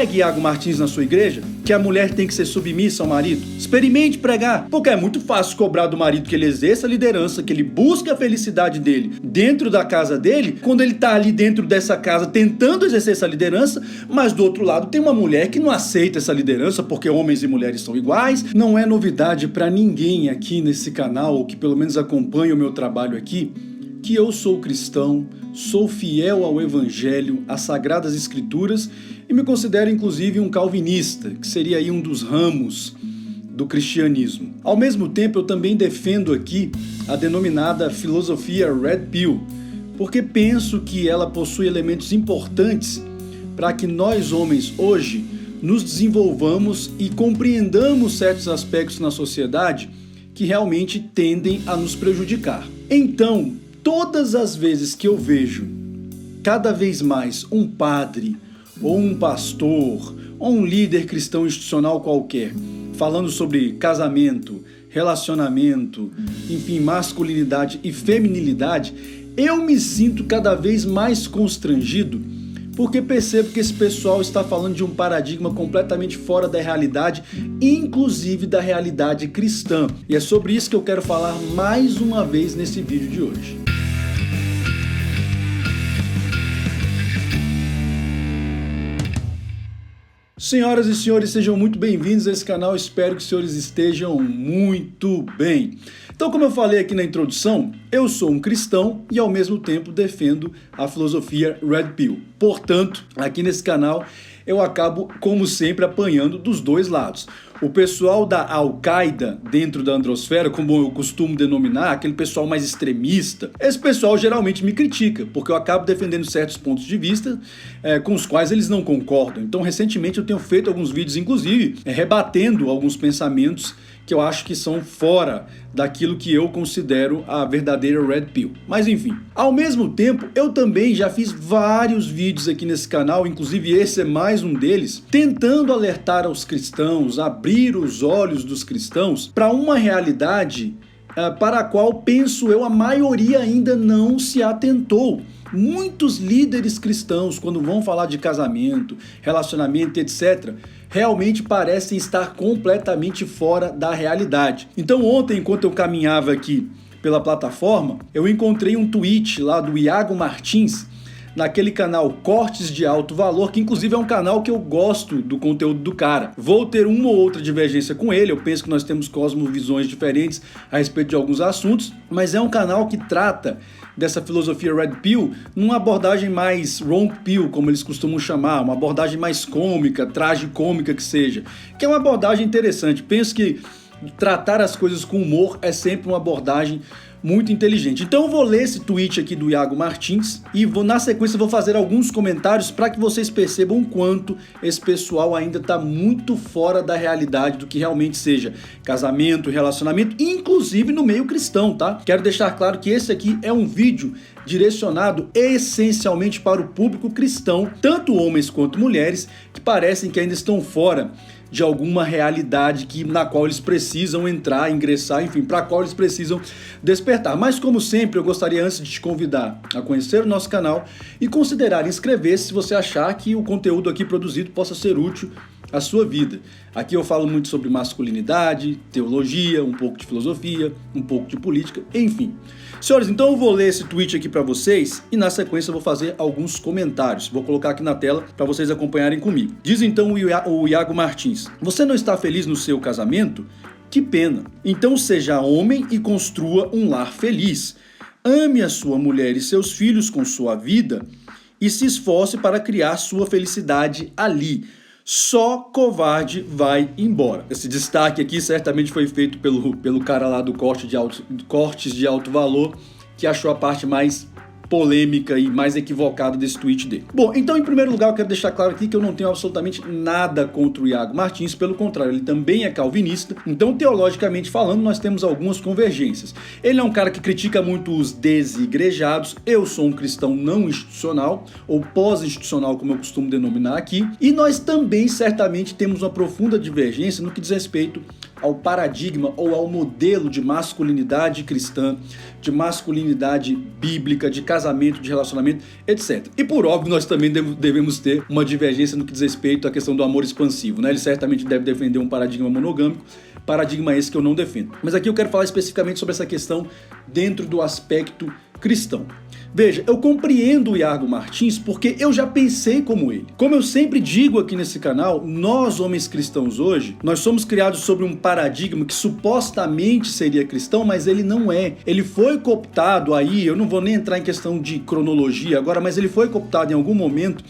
Pregue, Iago Martins, na sua igreja que a mulher tem que ser submissa ao marido. Experimente pregar, porque é muito fácil cobrar do marido que ele exerça a liderança, que ele busque a felicidade dele dentro da casa dele, quando ele está ali dentro dessa casa tentando exercer essa liderança, mas do outro lado tem uma mulher que não aceita essa liderança porque homens e mulheres são iguais. Não é novidade para ninguém aqui nesse canal, ou que pelo menos acompanha o meu trabalho aqui, que eu sou cristão, sou fiel ao Evangelho, às Sagradas Escrituras e me considero inclusive um calvinista, que seria aí um dos ramos do cristianismo. Ao mesmo tempo, eu também defendo aqui a denominada filosofia Red Pill, porque penso que ela possui elementos importantes para que nós homens hoje nos desenvolvamos e compreendamos certos aspectos na sociedade que realmente tendem a nos prejudicar. Então, todas as vezes que eu vejo cada vez mais um padre, ou um pastor, ou um líder cristão institucional qualquer, falando sobre casamento, relacionamento, enfim, masculinidade e feminilidade, eu me sinto cada vez mais constrangido, porque percebo que esse pessoal está falando de um paradigma completamente fora da realidade, inclusive da realidade cristã. E é sobre isso que eu quero falar mais uma vez nesse vídeo de hoje. Senhoras e senhores, sejam muito bem-vindos a esse canal, espero que os senhores estejam muito bem. Então, como eu falei aqui na introdução, eu sou um cristão e ao mesmo tempo defendo a filosofia Red Pill. Portanto, aqui nesse canal eu acabo, como sempre, apanhando dos dois lados. O pessoal da Al-Qaeda dentro da androsfera, como eu costumo denominar, aquele pessoal mais extremista, esse pessoal geralmente me critica, porque eu acabo defendendo certos pontos de vista com os quais eles não concordam. Então, recentemente eu tenho feito alguns vídeos, inclusive, rebatendo alguns pensamentos que eu acho que são fora daquilo que eu considero a verdadeira Red Pill. Mas enfim, ao mesmo tempo, eu também já fiz vários vídeos aqui nesse canal, inclusive esse é mais um deles, tentando alertar aos cristãos, abrir os olhos dos cristãos para uma realidade para a qual, penso eu, a maioria ainda não se atentou. Muitos líderes cristãos, quando vão falar de casamento, relacionamento, etc., realmente parecem estar completamente fora da realidade. Então ontem, enquanto eu caminhava aqui pela plataforma, eu encontrei um tweet lá do Iago Martins, naquele canal Cortes de Alto Valor, que inclusive é um canal que eu gosto do conteúdo do cara. Vou ter uma ou outra divergência com ele, eu penso que nós temos cosmovisões diferentes a respeito de alguns assuntos, mas é um canal que trata dessa filosofia Red Pill numa abordagem mais Wrong Pill, como eles costumam chamar, uma abordagem mais cômica, tragicômica que seja, que é uma abordagem interessante. Penso que tratar as coisas com humor é sempre uma abordagem muito inteligente. Então eu vou ler esse tweet aqui do Iago Martins e na sequência vou fazer alguns comentários para que vocês percebam o quanto esse pessoal ainda está muito fora da realidade do que realmente seja casamento, relacionamento, inclusive no meio cristão, tá? Quero deixar claro que esse aqui é um vídeo direcionado essencialmente para o público cristão, tanto homens quanto mulheres, que parecem que ainda estão fora de alguma realidade na qual eles precisam entrar, ingressar, enfim, para a qual eles precisam despertar. Mas como sempre, eu gostaria antes de te convidar a conhecer o nosso canal e considerar inscrever-se se você achar que o conteúdo aqui produzido possa ser útil à sua vida. Aqui eu falo muito sobre masculinidade, teologia, um pouco de filosofia, um pouco de política, enfim. Senhores, então eu vou ler esse tweet aqui para vocês e na sequência eu vou fazer alguns comentários. Vou colocar aqui na tela para vocês acompanharem comigo. Diz então o Iago Martins: você não está feliz no seu casamento? Que pena. Então seja homem e construa um lar feliz. Ame a sua mulher e seus filhos com sua vida e se esforce para criar sua felicidade ali. Só covarde vai embora. Esse destaque aqui certamente foi feito pelo cara lá do Cortes de Alto Valor, que achou a parte mais polêmica e mais equivocada desse tweet dele. Bom, então em primeiro lugar eu quero deixar claro aqui que eu não tenho absolutamente nada contra o Iago Martins, pelo contrário, ele também é calvinista, então teologicamente falando nós temos algumas convergências. Ele é um cara que critica muito os desigrejados, eu sou um cristão não institucional, ou pós-institucional como eu costumo denominar aqui, e nós também certamente temos uma profunda divergência no que diz respeito ao paradigma ou ao modelo de masculinidade cristã, de masculinidade bíblica, de casamento, de relacionamento, etc. E por óbvio, nós também devemos ter uma divergência no que diz respeito à questão do amor expansivo, né? Ele certamente deve defender um paradigma monogâmico, paradigma esse que eu não defendo. Mas aqui eu quero falar especificamente sobre essa questão dentro do aspecto cristão. Veja, eu compreendo o Iago Martins porque eu já pensei como ele. Como eu sempre digo aqui nesse canal, nós homens cristãos hoje, nós somos criados sobre um paradigma que supostamente seria cristão, mas ele não é. Ele foi cooptado aí, eu não vou nem entrar em questão de cronologia agora, mas ele foi cooptado em algum momento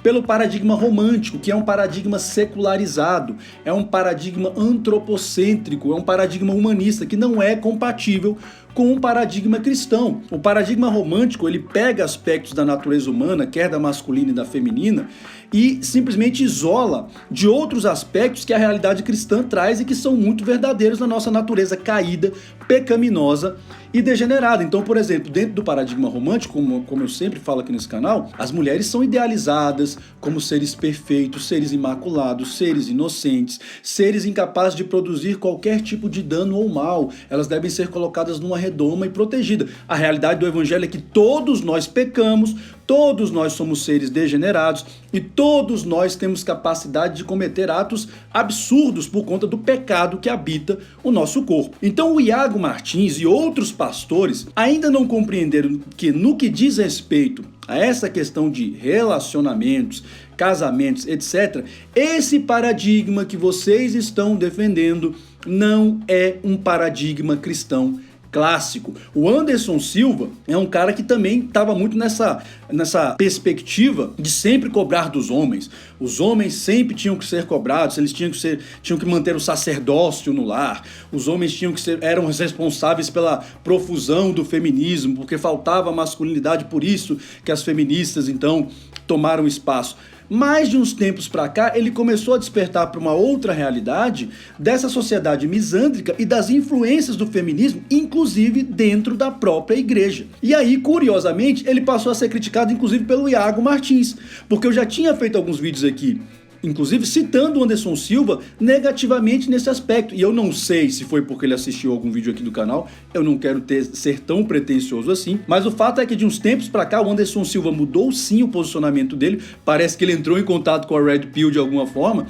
pelo paradigma romântico, que é um paradigma secularizado, é um paradigma antropocêntrico, é um paradigma humanista que não é compatível com um paradigma cristão. O paradigma romântico, ele pega aspectos da natureza humana, quer da masculina e da feminina, e simplesmente isola de outros aspectos que a realidade cristã traz e que são muito verdadeiros na nossa natureza caída, pecaminosa e degenerada. Então, por exemplo, dentro do paradigma romântico, como eu sempre falo aqui nesse canal, as mulheres são idealizadas como seres perfeitos, seres imaculados, seres inocentes, seres incapazes de produzir qualquer tipo de dano ou mal. Elas devem ser colocadas numa redoma e protegida. A realidade do evangelho é que todos nós pecamos, todos nós somos seres degenerados e todos nós temos capacidade de cometer atos absurdos por conta do pecado que habita o nosso corpo. Então o Iago Martins e outros pastores ainda não compreenderam que no que diz respeito a essa questão de relacionamentos, casamentos, etc., esse paradigma que vocês estão defendendo não é um paradigma cristão clássico. O Anderson Silva é um cara que também estava muito nessa perspectiva de sempre cobrar dos homens. Os homens sempre tinham que ser cobrados, eles tinham que manter o sacerdócio no lar. Os homens eram responsáveis pela profusão do feminismo, porque faltava masculinidade, por isso que as feministas então tomaram espaço. Mais de uns tempos para cá, ele começou a despertar para uma outra realidade dessa sociedade misândrica e das influências do feminismo, inclusive dentro da própria igreja. E aí, curiosamente, ele passou a ser criticado, inclusive, pelo Iago Martins, porque eu já tinha feito alguns vídeos aqui, inclusive citando o Anderson Silva negativamente nesse aspecto. E eu não sei se foi porque ele assistiu algum vídeo aqui do canal, eu não quero ser tão pretensioso assim, mas o fato é que de uns tempos pra cá o Anderson Silva mudou sim o posicionamento dele, parece que ele entrou em contato com a Red Pill de alguma forma,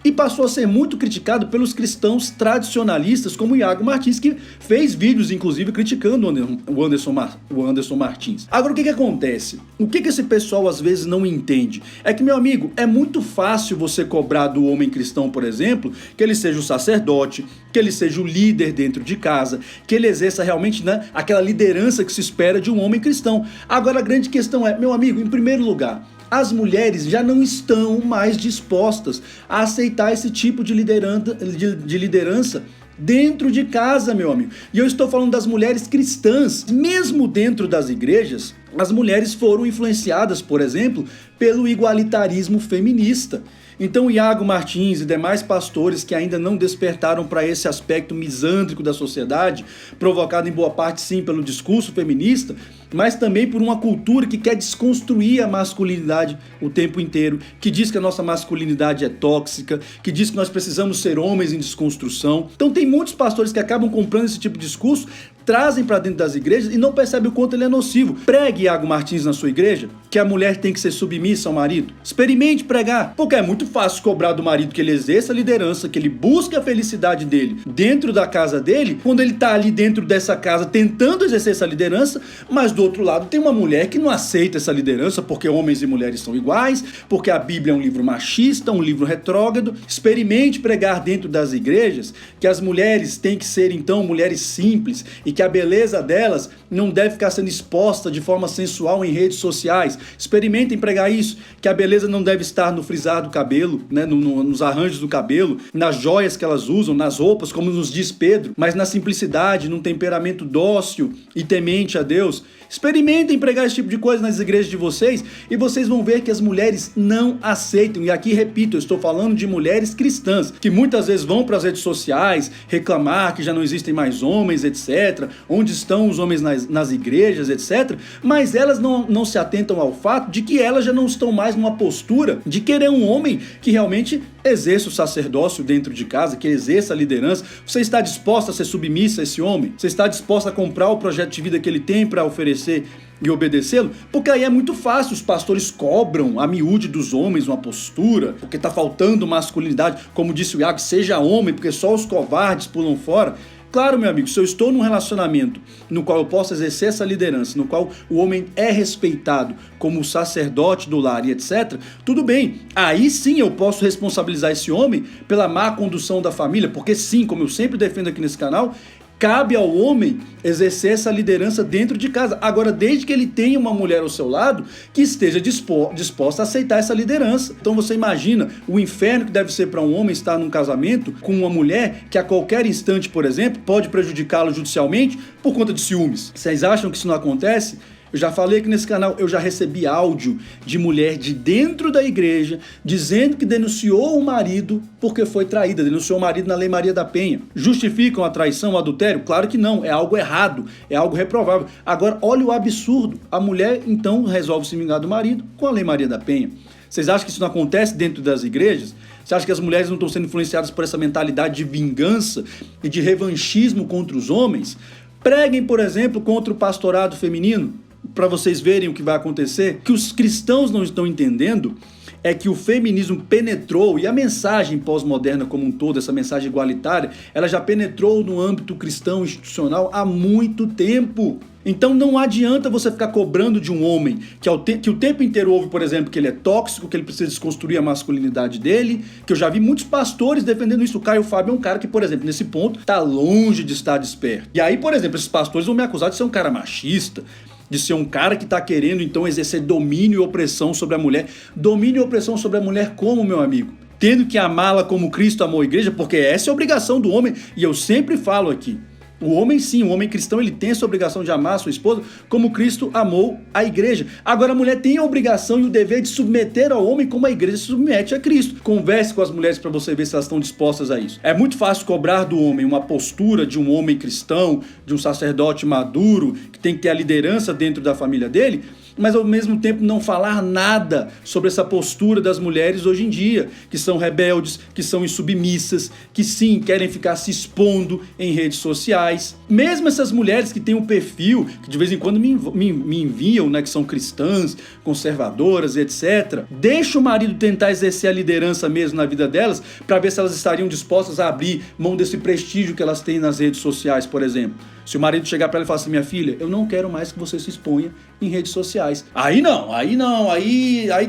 e passou a ser muito criticado pelos cristãos tradicionalistas como o Iago Martins, que fez vídeos, inclusive, criticando o Anderson Martins. Agora, o que acontece? O que esse pessoal às vezes não entende? É que, meu amigo, é muito fácil você cobrar do homem cristão, por exemplo, que ele seja o sacerdote, que ele seja o líder dentro de casa, que ele exerça realmente, né, aquela liderança que se espera de um homem cristão. Agora, a grande questão é, meu amigo, em primeiro lugar, as mulheres já não estão mais dispostas a aceitar esse tipo de liderança dentro de casa, meu amigo. E eu estou falando das mulheres cristãs. Mesmo dentro das igrejas, as mulheres foram influenciadas, por exemplo, pelo igualitarismo feminista. Então, Iago Martins e demais pastores que ainda não despertaram para esse aspecto misândrico da sociedade, provocado em boa parte, sim, pelo discurso feminista, mas também por uma cultura que quer desconstruir a masculinidade o tempo inteiro, que diz que a nossa masculinidade é tóxica, que diz que nós precisamos ser homens em desconstrução. Então, tem muitos pastores que acabam comprando esse tipo de discurso, trazem para dentro das igrejas e não percebem o quanto ele é nocivo. Pregue, Iago Martins, na sua igreja que a mulher tem que ser submissa ao marido. Experimente pregar, porque é muito fácil cobrar do marido que ele exerça a liderança, que ele busque a felicidade dele dentro da casa dele, quando ele está ali dentro dessa casa tentando exercer essa liderança, mas do outro lado tem uma mulher que não aceita essa liderança porque homens e mulheres são iguais, porque a Bíblia é um livro machista, um livro retrógrado. Experimente pregar dentro das igrejas que as mulheres têm que ser então mulheres simples e que a beleza delas não deve ficar sendo exposta de forma sensual em redes sociais. Experimentem pregar isso, que a beleza não deve estar no frisar do cabelo, né, nos arranjos do cabelo, nas joias que elas usam, nas roupas, como nos diz Pedro, mas na simplicidade, num temperamento dócil e temente a Deus. Experimentem pregar esse tipo de coisa nas igrejas de vocês e vocês vão ver que as mulheres não aceitam. E aqui, repito, eu estou falando de mulheres cristãs, que muitas vezes vão para as redes sociais reclamar que já não existem mais homens, etc. etc., onde estão os homens nas igrejas, etc., mas elas não se atentam ao fato de que elas já não estão mais numa postura de querer um homem que realmente exerça o sacerdócio dentro de casa, que exerça a liderança. Você está disposta a ser submissa a esse homem? Você está disposta a comprar o projeto de vida que ele tem para oferecer e obedecê-lo? Porque aí é muito fácil, os pastores cobram a miúde dos homens uma postura, porque está faltando masculinidade, como disse o Iago, seja homem, porque só os covardes pulam fora. Claro, meu amigo, se eu estou num relacionamento no qual eu posso exercer essa liderança, no qual o homem é respeitado como o sacerdote do lar e etc., tudo bem. Aí sim eu posso responsabilizar esse homem pela má condução da família, porque sim, como eu sempre defendo aqui nesse canal, cabe ao homem exercer essa liderança dentro de casa. Agora, desde que ele tenha uma mulher ao seu lado que esteja disposta a aceitar essa liderança. Então você imagina o inferno que deve ser para um homem estar num casamento com uma mulher que a qualquer instante, por exemplo, pode prejudicá-lo judicialmente por conta de ciúmes. Vocês acham que isso não acontece? Eu já falei aqui nesse canal, eu já recebi áudio de mulher de dentro da igreja dizendo que denunciou o marido porque foi traída, denunciou o marido na Lei Maria da Penha. Justificam a traição, o adultério? Claro que não, é algo errado, é algo reprovável. Agora, olha o absurdo, a mulher então resolve se vingar do marido com a Lei Maria da Penha. Vocês acham que isso não acontece dentro das igrejas? Você acha que as mulheres não estão sendo influenciadas por essa mentalidade de vingança e de revanchismo contra os homens? Preguem, por exemplo, contra o pastorado feminino, para vocês verem o que vai acontecer. Que os cristãos não estão entendendo é que o feminismo penetrou, e a mensagem pós-moderna como um todo, essa mensagem igualitária, ela já penetrou no âmbito cristão institucional há muito tempo. Então não adianta você ficar cobrando de um homem que o tempo inteiro ouve, por exemplo, que ele é tóxico, que ele precisa desconstruir a masculinidade dele, que eu já vi muitos pastores defendendo isso. O Caio Fábio é um cara que, por exemplo, nesse ponto, está longe de estar desperto. E aí, por exemplo, esses pastores vão me acusar de ser um cara machista, de ser um cara que está querendo, então, exercer domínio e opressão sobre a mulher. Domínio e opressão sobre a mulher como, meu amigo? Tendo que amá-la como Cristo amou a igreja, porque essa é a obrigação do homem, e eu sempre falo aqui. O homem sim, o homem cristão, ele tem essa obrigação de amar a sua esposa como Cristo amou a igreja. Agora a mulher tem a obrigação e o dever de submeter ao homem como a igreja se submete a Cristo. Converse com as mulheres para você ver se elas estão dispostas a isso. É muito fácil cobrar do homem uma postura de um homem cristão, de um sacerdote maduro, que tem que ter a liderança dentro da família dele, mas ao mesmo tempo não falar nada sobre essa postura das mulheres hoje em dia, que são rebeldes, que são insubmissas, que sim, querem ficar se expondo em redes sociais. Mesmo essas mulheres que têm um perfil, que de vez em quando me enviam, né, que são cristãs, conservadoras, etc. Deixa o marido tentar exercer a liderança mesmo na vida delas, para ver se elas estariam dispostas a abrir mão desse prestígio que elas têm nas redes sociais, por exemplo. Se o marido chegar para ela e falar assim, minha filha, eu não quero mais que você se exponha em redes sociais. Aí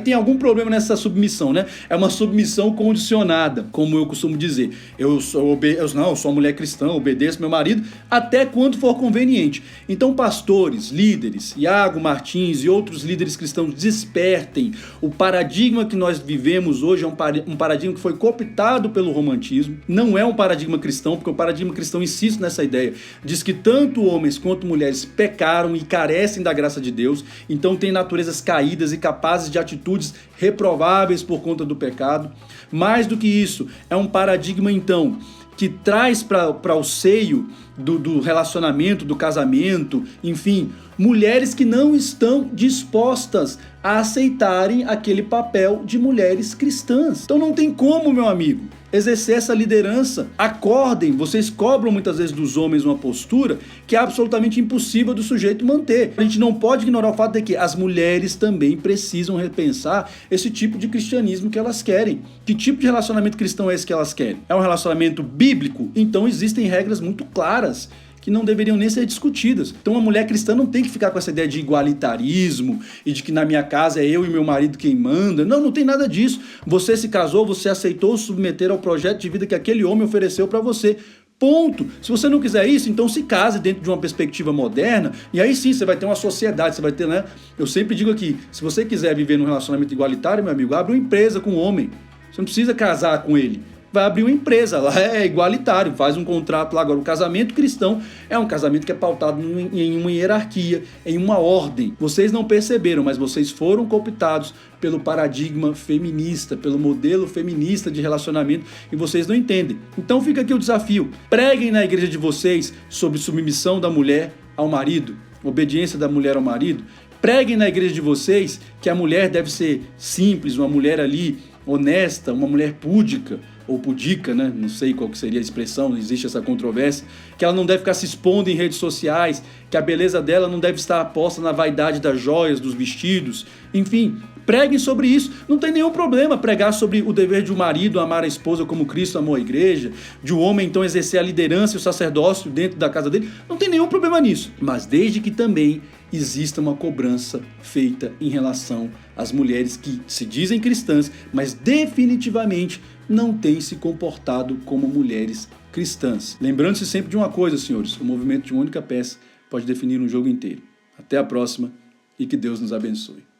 tem algum problema nessa submissão, né? É uma submissão condicionada, como eu costumo dizer. Eu sou uma mulher cristã, obedeço meu marido até quando for conveniente. Então, pastores, líderes, Iago Martins e outros líderes cristãos, despertem. O paradigma que nós vivemos hoje é um paradigma que foi cooptado pelo romantismo. Não é um paradigma cristão, porque o paradigma cristão insiste nessa ideia. Diz que tanto homens quanto mulheres pecaram e carecem da graça de Deus, então têm naturezas caídas e capazes de atitudes reprováveis por conta do pecado. Mais do que isso, é um paradigma então que traz para o seio do relacionamento, do casamento, enfim, mulheres que não estão dispostas a aceitarem aquele papel de mulheres cristãs. Então não tem como, meu amigo, exercer essa liderança. Acordem, vocês cobram muitas vezes dos homens uma postura que é absolutamente impossível do sujeito manter. A gente não pode ignorar o fato de que as mulheres também precisam repensar esse tipo de cristianismo que elas querem. Que tipo de relacionamento cristão é esse que elas querem? É um relacionamento bíblico? Então existem regras muito claras que não deveriam nem ser discutidas. Então a mulher cristã não tem que ficar com essa ideia de igualitarismo e de que na minha casa é eu e meu marido quem manda. Não tem nada disso. Você se casou, você aceitou submeter ao projeto de vida que aquele homem ofereceu para você. Ponto. Se você não quiser isso, então se case dentro de uma perspectiva moderna, e aí sim você vai ter uma sociedade, você vai ter, né? Eu sempre digo aqui, se você quiser viver num relacionamento igualitário, meu amigo, abre uma empresa com um homem. Você não precisa casar com ele. vai abrir uma empresa, lá é igualitário, faz um contrato lá. Agora, o casamento cristão é um casamento que é pautado em uma hierarquia, em uma ordem. Vocês não perceberam, mas vocês foram cooptados pelo paradigma feminista, pelo modelo feminista de relacionamento, e vocês não entendem. Então fica aqui o desafio: preguem na igreja de vocês sobre submissão da mulher ao marido, obediência da mulher ao marido. Preguem na igreja de vocês que a mulher deve ser simples, uma mulher ali honesta, uma mulher púdica, ou pudica, né? Não sei qual que seria a expressão, existe essa controvérsia, que ela não deve ficar se expondo em redes sociais, que a beleza dela não deve estar posta na vaidade das joias, dos vestidos, enfim, preguem sobre isso. Não tem nenhum problema pregar sobre o dever de um marido amar a esposa como Cristo amou a igreja, de um homem então exercer a liderança e o sacerdócio dentro da casa dele, não tem nenhum problema nisso, mas desde que também exista uma cobrança feita em relação às mulheres que se dizem cristãs, mas definitivamente não têm se comportado como mulheres cristãs. Lembrando-se sempre de uma coisa, senhores: o movimento de uma única peça pode definir um jogo inteiro. Até a próxima e que Deus nos abençoe.